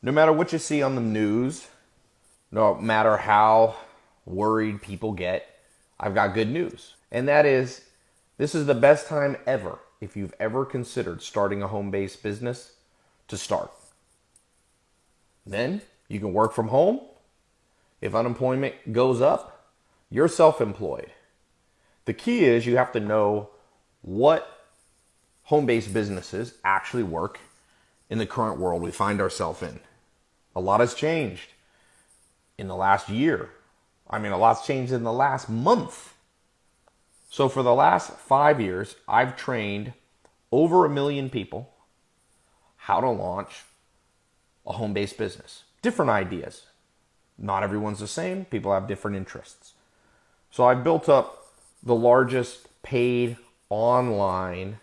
No matter what you see on the news, no matter how worried people get, I've got good news. And that is, this is the best time ever, if you've ever considered starting a home-based business, to start. Then you can work from home. If unemployment goes up, you're self-employed. The key is you have to know what home-based businesses actually work in the current world we find ourselves in. A lot has changed in the last year. A lot's changed in the last month. So for the last 5 years, I've trained over 1 million people how to launch a home-based business. Different ideas. Not everyone's the same. People have different interests. So I built up the largest paid online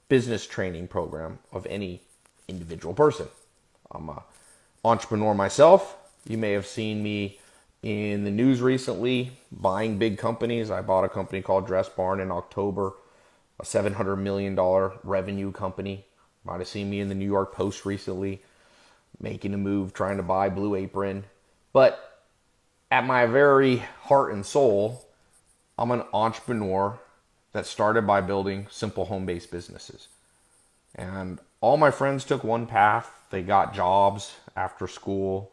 business training program of any individual person. I'm an entrepreneur myself. You may have seen me in the news recently buying big companies. I bought a company called Dress Barn in October, a $700 million revenue company. Might have seen me in the New York Post recently making a move trying to buy Blue Apron. But at my very heart and soul, I'm an entrepreneur that started by building simple home-based businesses. And all my friends took one path. They got jobs after school,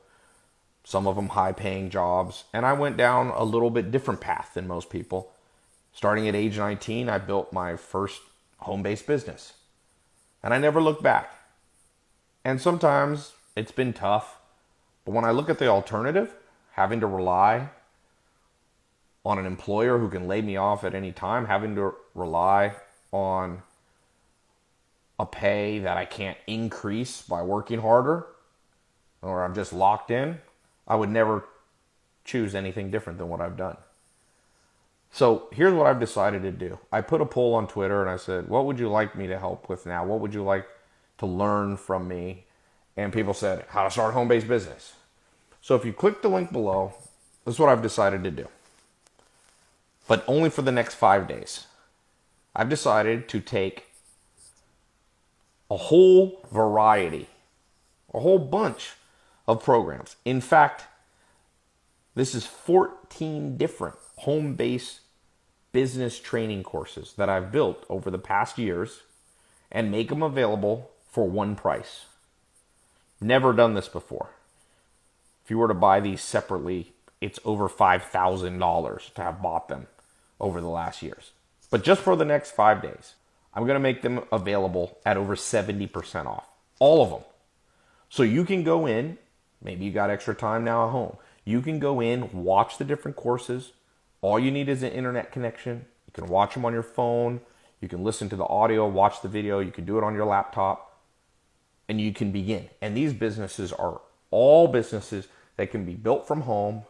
some of them high-paying jobs. And I went down a little bit different path than most people. Starting at age 19, I built my first home-based business. And I never looked back. And sometimes it's been tough. But when I look at the alternative, having to rely on an employer who can lay me off at any time, having to rely on a pay that I can't increase by working harder, or I'm just locked in, I would never choose anything different than what I've done. So here's what I've decided to do. I put a poll on Twitter and I said, what would you like me to help with now? What would you like to learn from me? And people said, how to start a home-based business. So if you click the link below, this is what I've decided to do. But only for the next 5 days. I've decided to take a whole variety, a whole bunch of programs. In fact, this is 14 different home-based business training courses that I've built over the past years and make them available for one price. Never done this before. If you were to buy these separately, it's over $5,000 to have bought them over the last years. But just for the next 5 days, I'm going to make them available at over 70% off. All of them. So you can go in, maybe you got extra time now at home. You can go in, watch the different courses. All you need is an internet connection. You can watch them on your phone. You can listen to the audio, watch the video. You can do it on your laptop. And you can begin. And these businesses are all businesses that can be built from home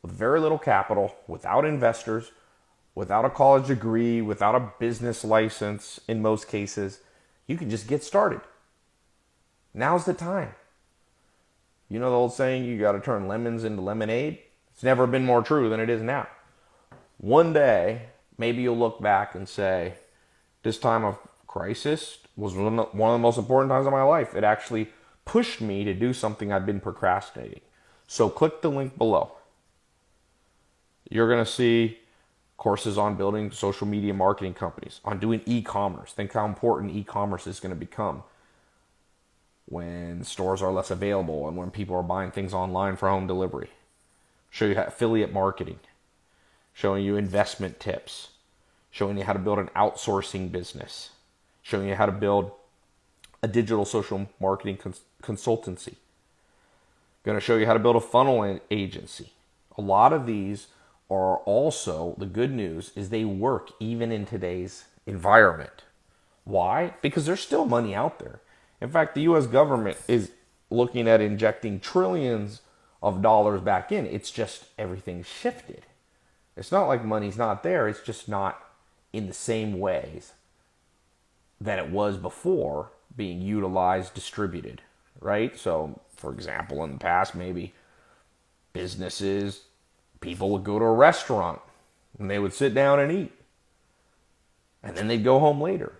with very little capital, without investors, without a college degree, without a business license in most cases. You can just get started. Now's the time. You know the old saying, you got to turn lemons into lemonade? It's never been more true than it is now. One day, maybe you'll look back and say, this time of crisis was one of the most important times of my life. It actually pushed me to do something I've been procrastinating. So click the link below. You're going to see courses on building social media marketing companies, on doing e-commerce. Think how important e-commerce is going to become when stores are less available and when people are buying things online for home delivery. Show you affiliate marketing, showing you investment tips, showing you how to build an outsourcing business, showing you how to build a digital social marketing consultancy. Going to show you how to build a funnel agency. A lot of these are also, the good news is they work even in today's environment. Why? Because there's still money out there. In fact, the U.S. government is looking at injecting trillions of dollars back in. It's just everything's shifted. It's not like money's not there. It's just not in the same ways that it was before being utilized, distributed, right? So, for example, in the past, maybe businesses, people would go to a restaurant and they would sit down and eat. And then they'd go home later.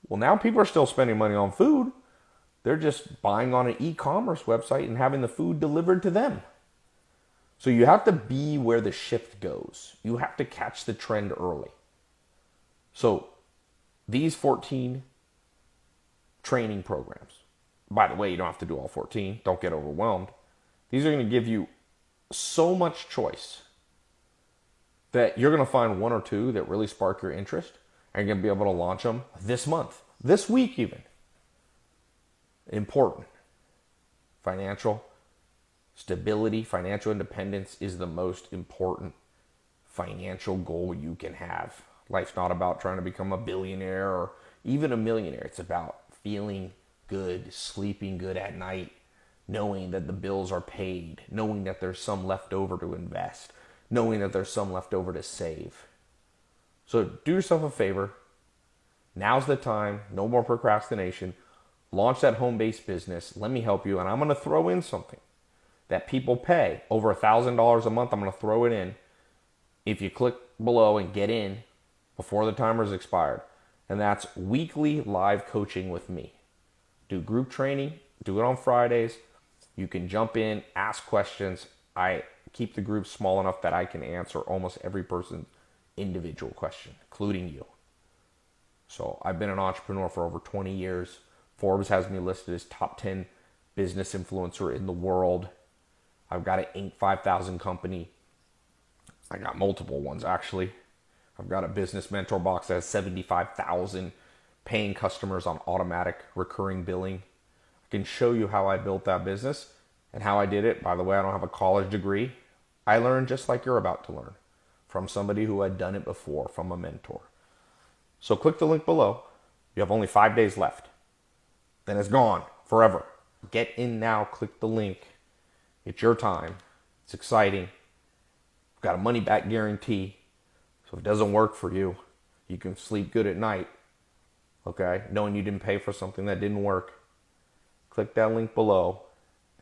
Well, now people are still spending money on food. They're just buying on an e-commerce website and having the food delivered to them. So you have to be where the shift goes. You have to catch the trend early. So these 14 training programs, by the way, you don't have to do all 14. Don't get overwhelmed. These are going to give you so much choice that you're going to find one or two that really spark your interest, and you're going to be able to launch them this month, this week even. Important. Financial stability, financial independence is the most important financial goal you can have. Life's not about trying to become a billionaire or even a millionaire. It's about feeling good, sleeping good at night, knowing that the bills are paid, knowing that there's some left over to invest, knowing that there's some left over to save. So do yourself a favor. Now's the time. No more procrastination. Launch that home-based business. Let me help you. And I'm going to throw in something that people pay over $1,000 a month. I'm going to throw it in if you click below and get in before the timer's expired. And that's weekly live coaching with me. Do group training. Do it on Fridays. You can jump in, ask questions. I keep the group small enough that I can answer almost every person's individual question, including you. So I've been an entrepreneur for over 20 years. Forbes has me listed as top 10 business influencer in the world. I've got an Inc. 5000 company. I got multiple ones, actually. I've got a business mentor box that has 75,000 paying customers on automatic recurring billing. I can show you how I built that business and how I did it. By the way, I don't have a college degree. I learned just like you're about to learn from somebody who had done it before, from a mentor. So click the link below. You have only 5 days left. Then it's gone forever. Get in now. Click the link. It's your time. It's exciting. We've got a money back guarantee. So if it doesn't work for you, you can sleep good at night. Okay? Knowing you didn't pay for something that didn't work. Click that link below.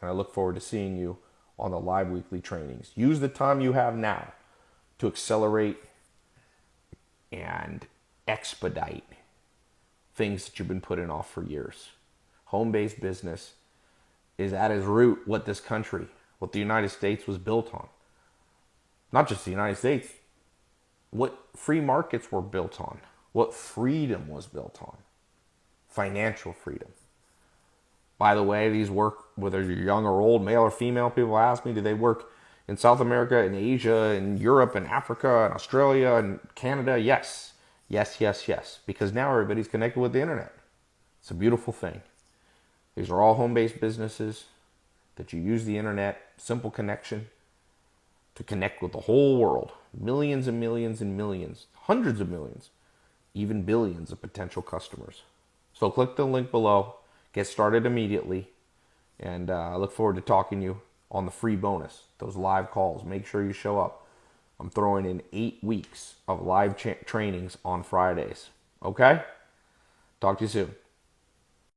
And I look forward to seeing you on the live weekly trainings. Use the time you have now to accelerate and expedite things that you've been putting off for years. Home-based business is at its root what this country, what the United States was built on. Not just the United States, what free markets were built on, what freedom was built on, financial freedom. By the way, these work, whether you're young or old, male or female. People ask me, do they work in South America, in Asia, in Europe, in Africa, in Australia, and Canada? Yes. Yes, yes, yes. Because now everybody's connected with the internet. It's a beautiful thing. These are all home-based businesses that you use the internet, simple connection, to connect with the whole world. Millions and millions and millions, hundreds of millions, even billions of potential customers. So click the link below. Get started immediately. And I look forward to talking to you on the free bonus, those live calls. Make sure you show up. I'm throwing in 8 weeks of live trainings on Fridays. Okay? Talk to you soon.